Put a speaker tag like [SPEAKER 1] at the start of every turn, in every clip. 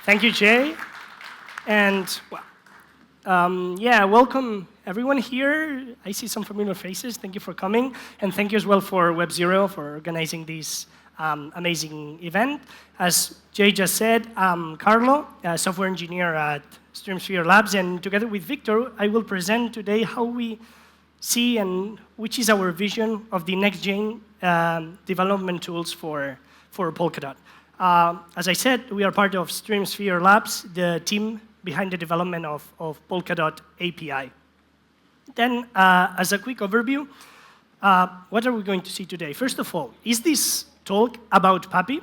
[SPEAKER 1] Thank you, Jay. And yeah, welcome everyone here. I see some familiar faces. Thank you for coming. And thank you as well for Web0 for organizing this amazing event. As Jay just said, I'm Carlo, a software engineer at StreamSphere Labs. And together with Victor, I will present today how we see and which is our vision of the next-gen development tools for Polkadot. As I said, we are part of StreamSphere Labs, the team behind the development of Polkadot-API. Then, as a quick overview, what are we going to see today? First of all, is this talk about Puppy?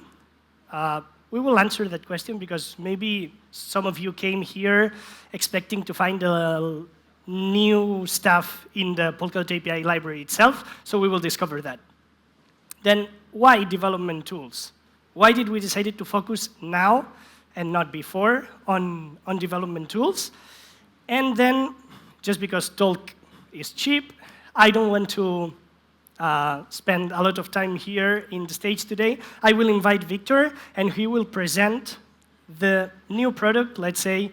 [SPEAKER 1] We will answer that question because maybe some of you came here expecting to find new stuff in the Polkadot API library itself, so we will discover that. Then, why development tools? Why did we decide to focus now and not before on development tools? And then, just because talk is cheap, I don't want to spend a lot of time here in the stage today. I will invite Victor, and he will present the new product, let's say,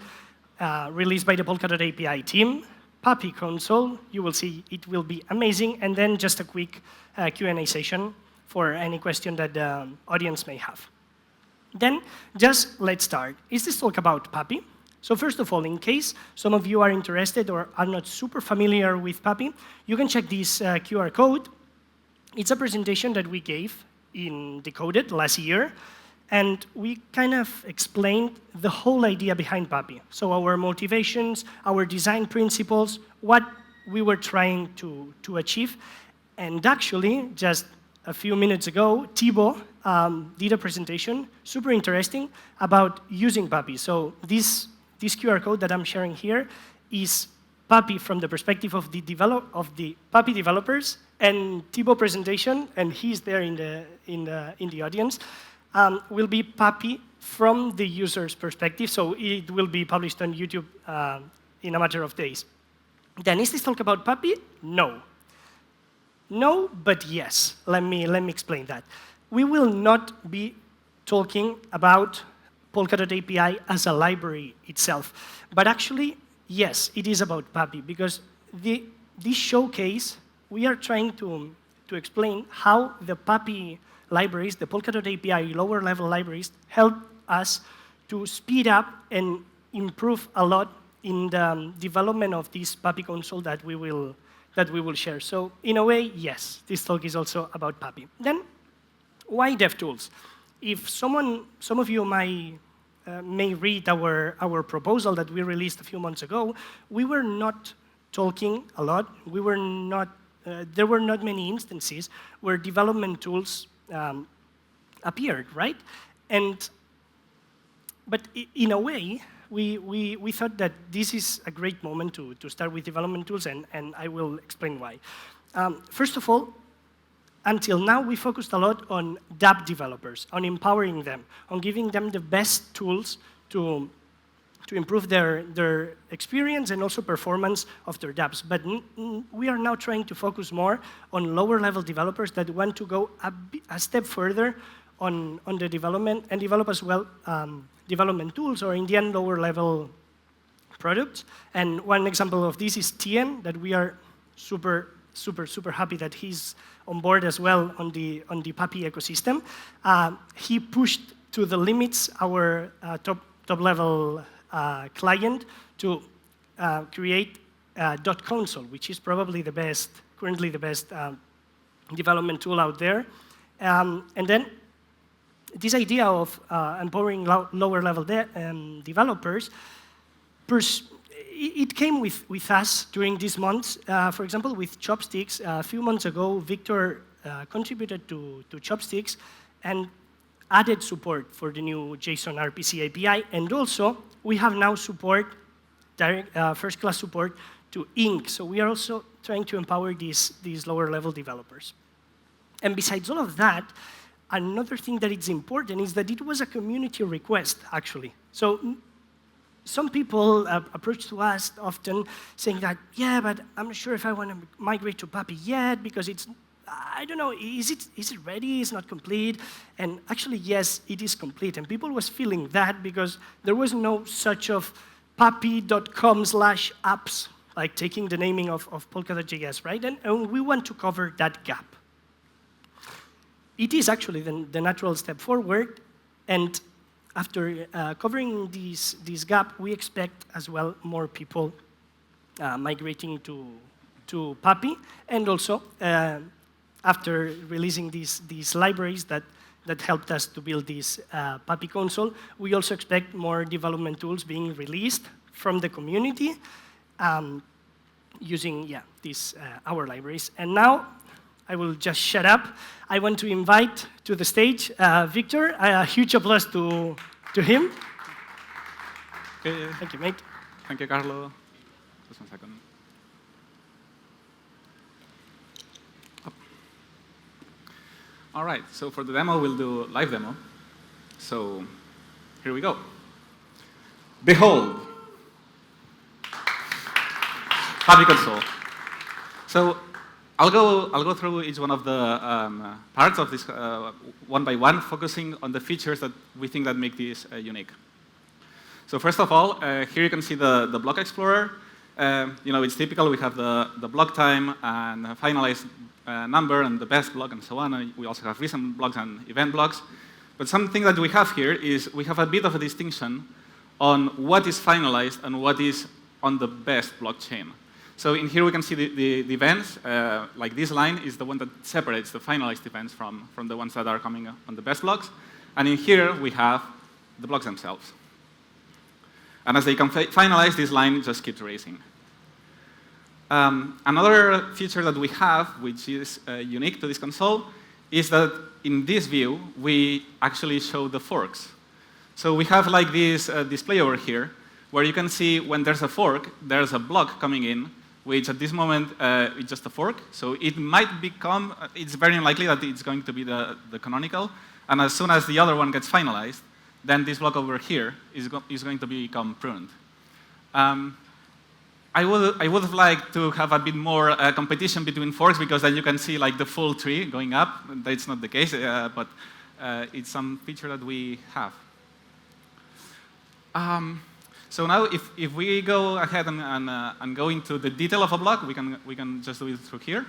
[SPEAKER 1] released by the Polkadot API team, Puppy Console. You will see it will be amazing. And then just a quick Q&A session for any question that the audience may have. Then, just let's start. Is this talk about Puppy? So first of all, in case some of you are interested or are not super familiar with Puppy, you can check this QR code. It's a presentation that we gave in Decoded last year, and we kind of explained the whole idea behind Puppy. So our motivations, our design principles, what we were trying to achieve. And actually, just a few minutes ago, Thibaut did a presentation, super interesting, about using Puppy. So this QR code that I'm sharing here is Puppy from the perspective of the Puppy developers, and Thibaut presentation, and he's there in the audience, will be Puppy from the user's perspective. So it will be published on YouTube in a matter of days. Then is this talk about Puppy? No. No, but yes. Let me explain that. We will not be talking about Polkadot API as a library itself. But actually, yes, it is about Puppy, because this showcase, we are trying to explain how the Puppy libraries, the Polkadot API lower-level libraries, help us to speed up and improve a lot in the development of this Puppy console that we will share. So in a way, yes, this talk is also about Puppy. Then, why DevTools? If some of you may read our proposal that we released a few months ago, we were not talking a lot. There were not many instances where development tools appeared, right? But in a way, we thought that this is a great moment to start with development tools, and I will explain why. First of all, until now, we focused a lot on dApp developers, on empowering them, on giving them the best tools to improve their experience and also performance of their dApps. But we are now trying to focus more on lower-level developers that want to go a step further on the development and develop as well development tools or in the end lower-level products. And one example of this is Tien, that we are super happy that he's on board as well on the Puppy ecosystem. He pushed to the limits our top-level client to create .console, which is probably currently the best development tool out there. And then this idea of empowering lower-level developers, it came with us during these months. For example, with Chopsticks, a few months ago, Victor contributed to Chopsticks and added support for the new JSON RPC API. And also, we have now support, first-class support to Ink. So we are also trying to empower these lower-level developers. And besides all of that, another thing that is important is that it was a community request, actually. So some people approach to us often saying that, yeah, but I'm not sure if I want to migrate to Puppy yet because it's I don't know, is it ready? It's not complete? And actually, yes, it is complete. And people was feeling that because there was no such of puppy.com/apps, like taking the naming of Polkadot.js, right? And we want to cover that gap. It is actually the natural step forward, and after covering this gap, we expect as well more people migrating to Puppy, and also after releasing these libraries that helped us to build this Puppy console, we also expect more development tools being released from the community using these our libraries. And now I will just shut up. I want to invite to the stage Victor. A huge applause to him.
[SPEAKER 2] Okay.
[SPEAKER 1] Thank you, mate.
[SPEAKER 2] Thank you, Carlo. Just 1 second. Up. All right, so for the demo, we'll do live demo. So here we go. Behold, Puppy console. So I'll go through each one of the parts of this one by one, focusing on the features that we think that make this unique. So first of all, here you can see the block explorer. It's typical. We have the block time and finalized number and the best block and so on. And we also have recent blocks and event blocks. But something that we have here is we have a bit of a distinction on what is finalized and what is on the best blockchain. So in here we can see the events, like this line is the one that separates the finalized events from the ones that are coming on the best blocks. And in here we have the blocks themselves. And as they can finalize, this line just keeps racing. Another feature that we have, which is unique to this console, is that in this view, we actually show the forks. So we have like this display over here, where you can see when there's a fork, there's a block coming in, which at this moment is just a fork. So it might become, it's very unlikely that it's going to be the canonical. And as soon as the other one gets finalized, then this block over here is going to become pruned. I would have liked to have a bit more competition between forks, because then you can see like the full tree going up. That's not the case, but it's some feature that we have. So now, if we go ahead and go into the detail of a block, we can just do it through here.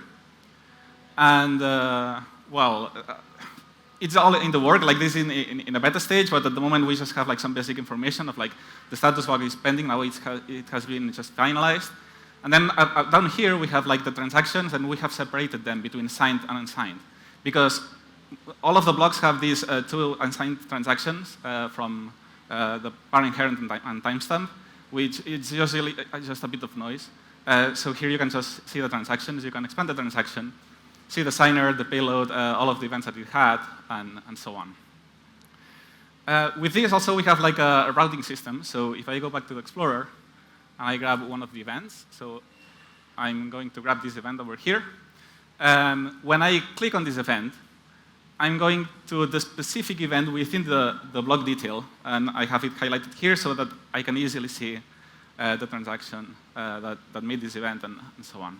[SPEAKER 2] And it's all in the work, like this in a beta stage, but at the moment we just have like some basic information of like the status bug is pending. Now it has been just finalized. And then down here we have like the transactions, and we have separated them between signed and unsigned, because all of the blocks have these two unsigned transactions from the parent, inherent, and timestamp, which is usually just a bit of noise. So here you can just see the transactions. You can expand the transaction, see the signer, the payload, all of the events that it had, and so on. With this also we have like a routing system. So if I go back to the Explorer and I grab one of the events, so I'm going to grab this event over here. When I click on this event, I'm going to the specific event within the block detail, and I have it highlighted here so that I can easily see the transaction that made this event and so on.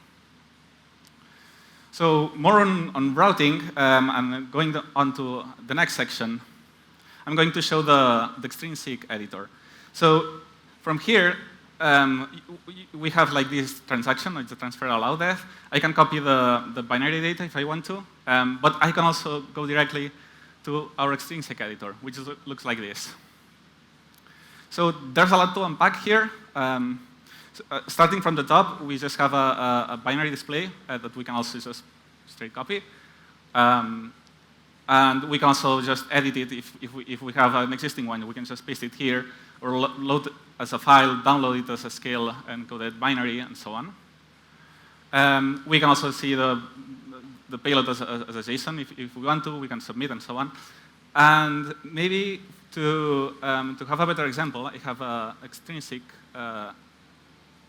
[SPEAKER 2] So more on routing, and going on to the next section, I'm going to show the extrinsic editor. So from here, we have like this transaction, it's a transfer allow def. I can copy the binary data if I want to, but I can also go directly to our extrinsic editor, which looks like this. So there's a lot to unpack here. Starting from the top, we just have a binary display that we can also just straight copy. And we can also just edit it if we have an existing one. We can just paste it here, or load it as a file, download it as a scale encoded binary, and so on. We can also see the payload as a JSON. If we want to, we can submit, and so on. And maybe to have a better example, I have extrinsic,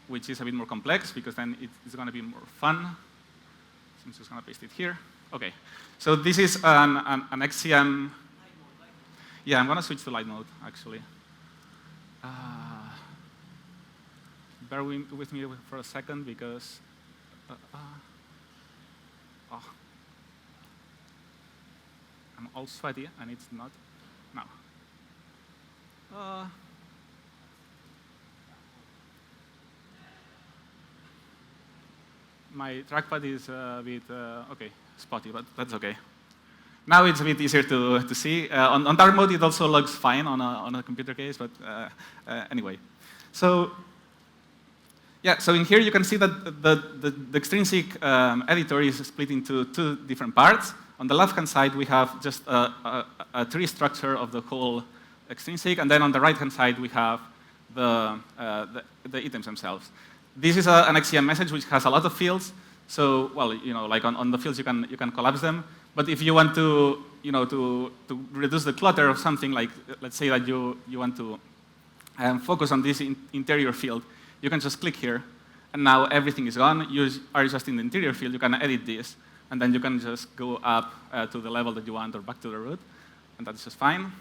[SPEAKER 2] which is a bit more complex, because then it's going to be more fun. I'm just going to paste it here. OK. So this is an XCM. Yeah, I'm going to switch to light mode, actually. Bear with me for a second, because I'm all sweaty, and it's not now. My trackpad is a bit, okay, spotty, but that's okay. Now it's a bit easier to see. On dark mode, it also looks fine on a computer case, but anyway. So yeah, so in here you can see that the extrinsic editor is split into two different parts. On the left-hand side, we have just a tree structure of the whole extrinsic, and then on the right-hand side, we have the items themselves. This is an XCM message which has a lot of fields. So, well, like on the fields, you can collapse them. But if you want to, to reduce the clutter of something, like let's say that you want to focus on this interior field, you can just click here, and now everything is gone. You are just in the interior field. You can edit this, and then you can just go up to the level that you want or back to the root, and that's just fine.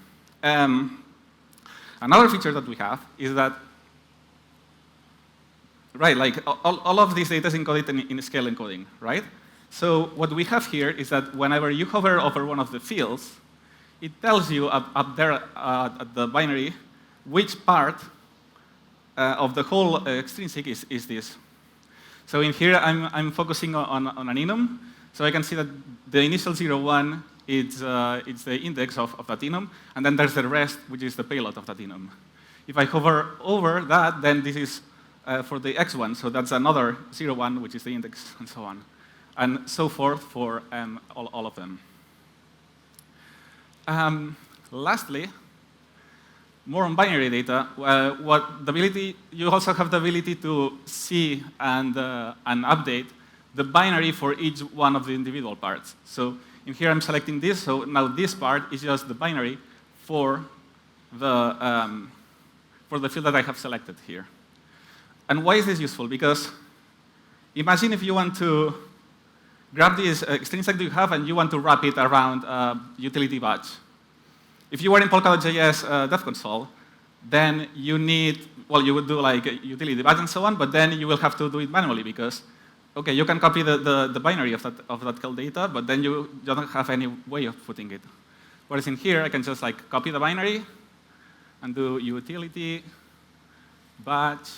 [SPEAKER 2] Another feature that we have is that, right, like all of this data is encoded in scale encoding, right? So what we have here is that whenever you hover over one of the fields, it tells you up there at the binary which part of the whole extrinsic is this. So in here, I'm focusing on an enum. So I can see that the initial 0, 1, it's the index of that enum, and then there's the rest, which is the payload of that enum. If I hover over that, then this is for the x1, so that's another 0, 1, which is the index, and so on. And so forth for all of them. Lastly, more on binary data. You also have the ability to see and update the binary for each one of the individual parts. So in here, I'm selecting this. So now this part is just the binary for the field that I have selected here. And why is this useful? Because imagine if you want to grab this extrinsic that you have and you want to wrap it around a utility badge. If you were in Polkadot.js Dev Console, then you would do like a utility badge and so on, but then you will have to do it manually because, okay, you can copy the binary of that call data, but then you don't have any way of putting it. Whereas in here, I can just like copy the binary and do utility batch,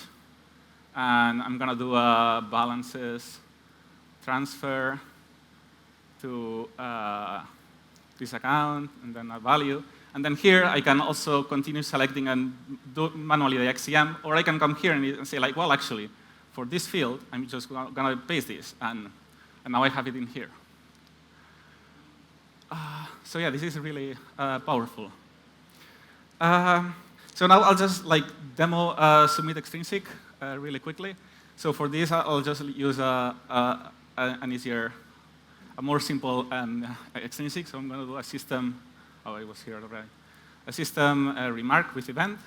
[SPEAKER 2] and I'm gonna do a balances transfer to this account, and then a value. And then here, I can also continue selecting and do manually the XCM, or I can come here and say like, well, actually, for this field, I'm just gonna paste this, and now I have it in here. So yeah, this is really powerful. So now I'll just like demo submit extrinsic really quickly. So for this, I'll just use an easier, a more simple extrinsic. So I'm going to do a system. Oh, I was here already. A system remark with event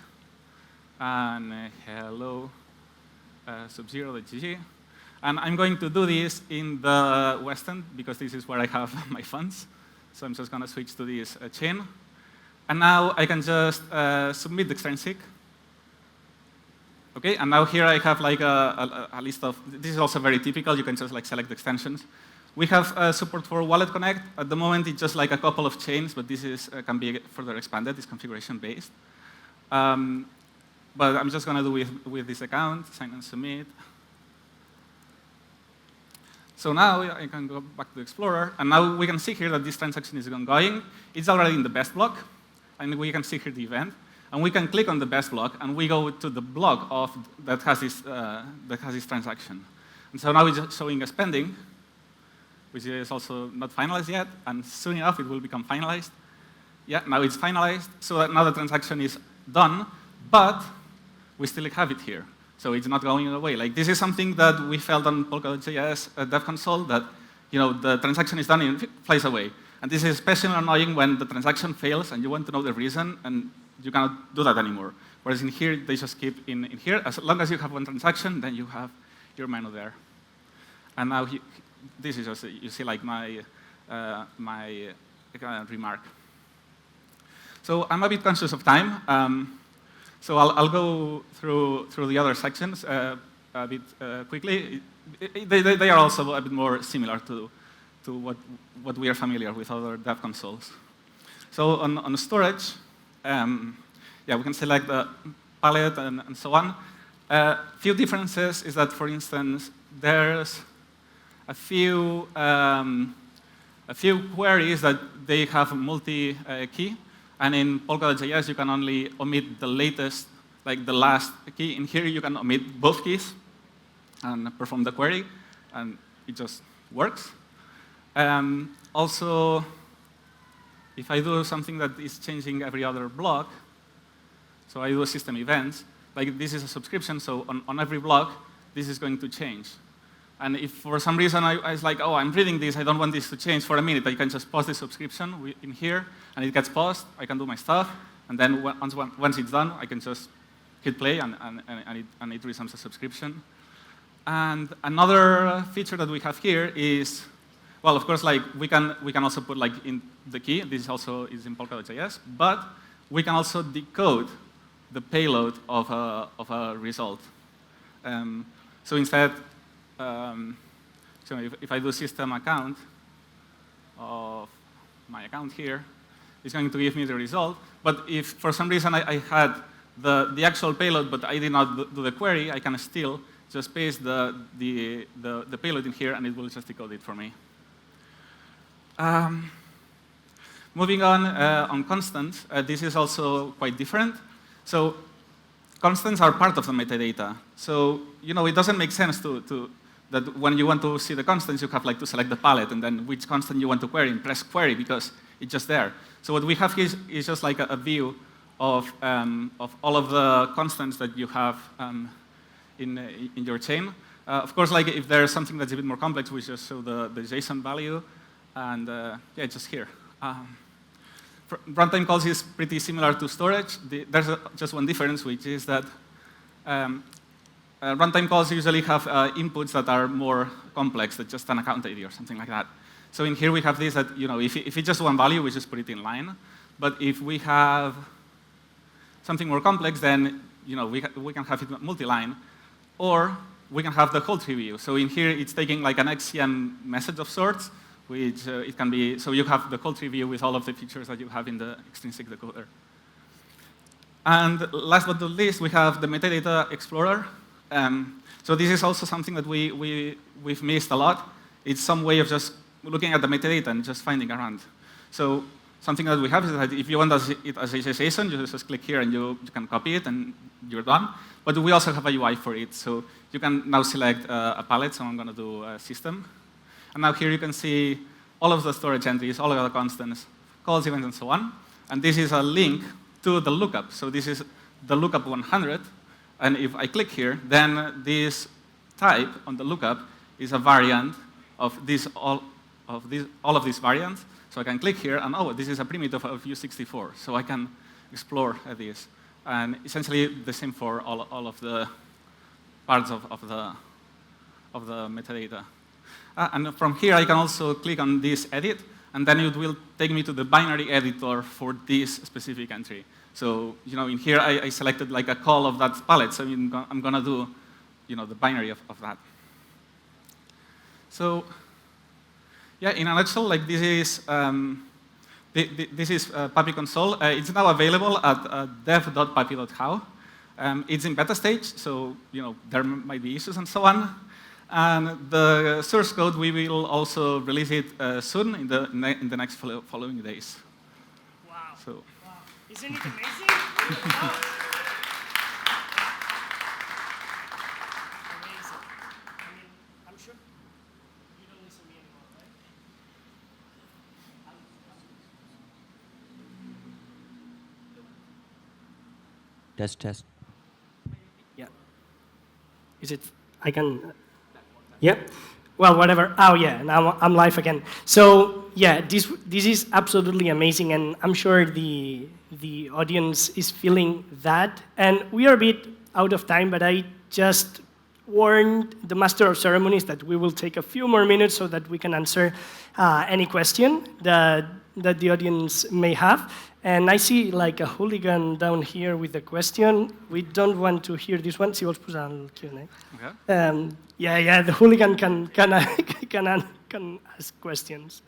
[SPEAKER 2] and hello sub0.gg. And I'm going to do this in the West End because this is where I have my funds. So I'm just going to switch to this chain. And now I can just submit the extrinsic. Okay, and now here I have like a list of, this is also very typical, you can just like select extensions. We have support for Wallet Connect. At the moment, it's just like a couple of chains, but this is, can be further expanded, it's configuration-based. But I'm just gonna do with this account, sign and submit. So now I can go back to the Explorer, and now we can see here that this transaction is ongoing. It's already in the best block, and we can see here the event. And we can click on the best block, and we go to the block that has this transaction. And so now it's just showing us pending, which is also not finalized yet, and soon enough it will become finalized. Yeah, now it's finalized, so that now the transaction is done, but we still have it here. So it's not going away. Like this is something that we felt on Polkadot.js Dev Console that the transaction is done and it flies away. And this is especially annoying when the transaction fails and you want to know the reason, and you cannot do that anymore. Whereas in here, they just keep in here. As long as you have one transaction, then you have your menu there. And now this is just, you see like my remark. So I'm a bit conscious of time. So I'll go through the other sections a bit quickly. They are also a bit more similar to what we are familiar with other dev consoles. So on storage, yeah, we can select the palette and so on. Few differences is that, for instance, there's a few queries that they have multi-key, and in Polkadot.js you can only omit the latest, like the last key. In here you can omit both keys and perform the query, and it just works. Also, if I do something that is changing every other block, so I do a system events, like this is a subscription, so on every block, this is going to change. And if for some reason I was like, oh, I'm reading this, I don't want this to change for a minute, I can just pause the subscription in here, and it gets paused, I can do my stuff, and then once it's done, I can just hit play, and it resumes the subscription. And another feature that we have here is, well, of course, like we can also put like in the key. This also is in Polkadot.js, but we can also decode the payload of a result. So instead, so if I do system account of my account here, it's going to give me the result. But if for some reason I had the actual payload, but I did not do the query, I can still just paste the payload in here, and it will just decode it for me. Moving on constants, this is also quite different. So constants are part of the metadata. So it doesn't make sense that when you want to see the constants, you have like to select the palette, and then which constant you want to query, and press query, because it's just there. So what we have here is just like a view of all of the constants that you have in your chain. Of course, like if there's something that's a bit more complex, we just show the JSON value, and yeah, just here. Runtime calls is pretty similar to storage. There's just one difference, which is that runtime calls usually have inputs that are more complex than just an account ID or something like that. So in here we have this that, if it's just one value, we just put it in line. But if we have something more complex, then we can have it multi-line, or we can have the whole tree view. So in here, it's taking like an XCM message of sorts, which it can be, so you have the whole tree view with all of the features that you have in the extrinsic decoder. And last but not least, we have the metadata explorer. So this is also something that we've missed a lot. It's some way of just looking at the metadata and just finding around. So something that we have is that if you want it as a JSON, you just click here and you can copy it and you're done. But we also have a UI for it. So you can now select a palette. So I'm going to do a system. And now here you can see all of the storage entries, all of the constants, calls, events, and so on. And this is a link to the lookup. So this is the lookup 100. And if I click here, then this type on the lookup is a variant of all of these variants. So I can click here, and oh, this is a primitive of U64. So I can explore this. And essentially the same for all of the parts of the metadata. And from here, I can also click on this edit, and then it will take me to the binary editor for this specific entry. So in here, I selected like a call of that palette. So I'm going to do the binary of that. So yeah, in a nutshell, like this is Puppy Console. It's now available at dev.puppy.how. It's in beta stage, so there might be issues and so on. And the source code, we will also release it soon in the next following days.
[SPEAKER 1] Wow.
[SPEAKER 2] So.
[SPEAKER 1] Wow. Isn't it amazing? Wow. Amazing. I mean, I'm sure you don't listen to me anymore, right?
[SPEAKER 3] Test.
[SPEAKER 1] Yeah. Is it? I can. Yeah. Well, whatever. Oh, yeah. Now I'm live again. So yeah, this is absolutely amazing, and I'm sure the audience is feeling that. And we are a bit out of time, but I just warned the master of ceremonies that we will take a few more minutes so that we can answer any question that the audience may have. And I see like a hooligan down here with a question. We don't want to hear this one. Si vols posar el Q&A.
[SPEAKER 2] Okay.
[SPEAKER 1] Yeah, the hooligan can ask questions.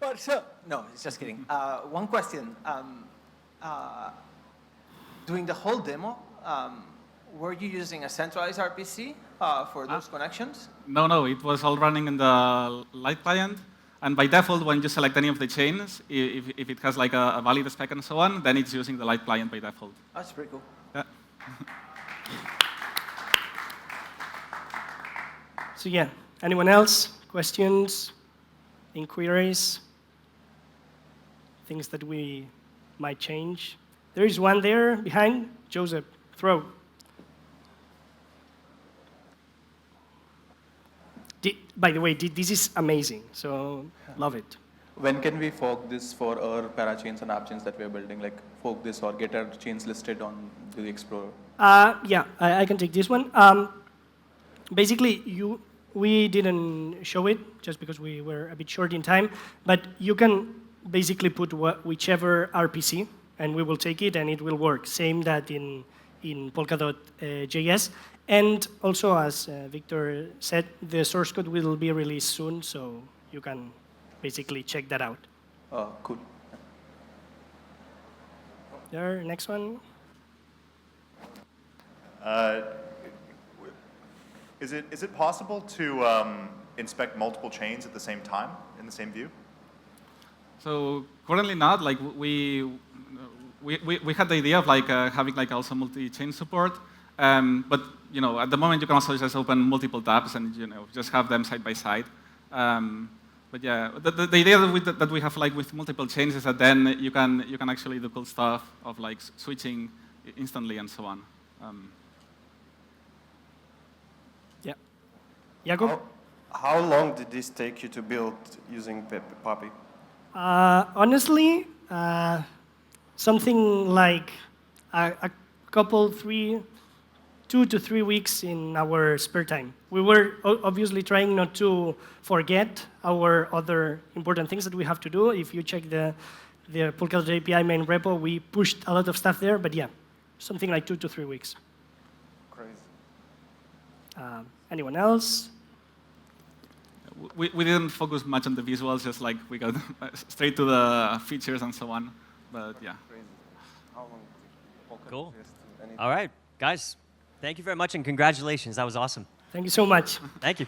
[SPEAKER 4] But no, it's just kidding. One question. During the whole demo, were you using a centralized RPC for those connections?
[SPEAKER 2] No, it was all running in the light client. And by default, when you select any of the chains, if it has like a valid spec and so on, then it's using the light client by default.
[SPEAKER 4] That's pretty cool.
[SPEAKER 2] Yeah.
[SPEAKER 1] So yeah, anyone else? Questions, inquiries, things that we might change? There is one there behind. Joseph, throw. By the way, this is amazing, so love it.
[SPEAKER 5] When can we fork this for our parachains and app chains that we are building? Like fork this or get our chains listed on the Explorer?
[SPEAKER 1] Yeah, I can take this one. Basically, we didn't show it just because we were a bit short in time, but you can basically put whichever RPC, and we will take it, and it will work. Same that in Polkadot.js. And also, as Victor said, the source code will be released soon, so you can basically check that out.
[SPEAKER 5] Cool.
[SPEAKER 1] There, next one.
[SPEAKER 6] Is it possible to inspect multiple chains at the same time in the same view?
[SPEAKER 2] So currently not. Like we had the idea of like having like also multi-chain support, but at the moment you can also just open multiple tabs and just have them side by side. But yeah, the idea that we have like with multiple chains is that then you can actually do cool stuff of like switching instantly and so on.
[SPEAKER 1] Yeah. Jakob?
[SPEAKER 7] How long did this take you to build using Puppy?
[SPEAKER 1] Honestly, something like a couple, 2 to 3 weeks in our spare time. We were obviously trying not to forget our other important things that we have to do. If you check the Polkadot-API main repo, we pushed a lot of stuff there, but yeah, something like 2 to 3 weeks.
[SPEAKER 7] Crazy.
[SPEAKER 1] Anyone else?
[SPEAKER 2] We didn't focus much on the visuals, just like we got straight to the features and so on. But yeah.
[SPEAKER 7] Crazy. How long did Polkadot
[SPEAKER 3] Cool.
[SPEAKER 7] exist? Anything?
[SPEAKER 3] All right, guys, thank you very much and congratulations. That was awesome.
[SPEAKER 1] Thank you so much.
[SPEAKER 3] Thank you.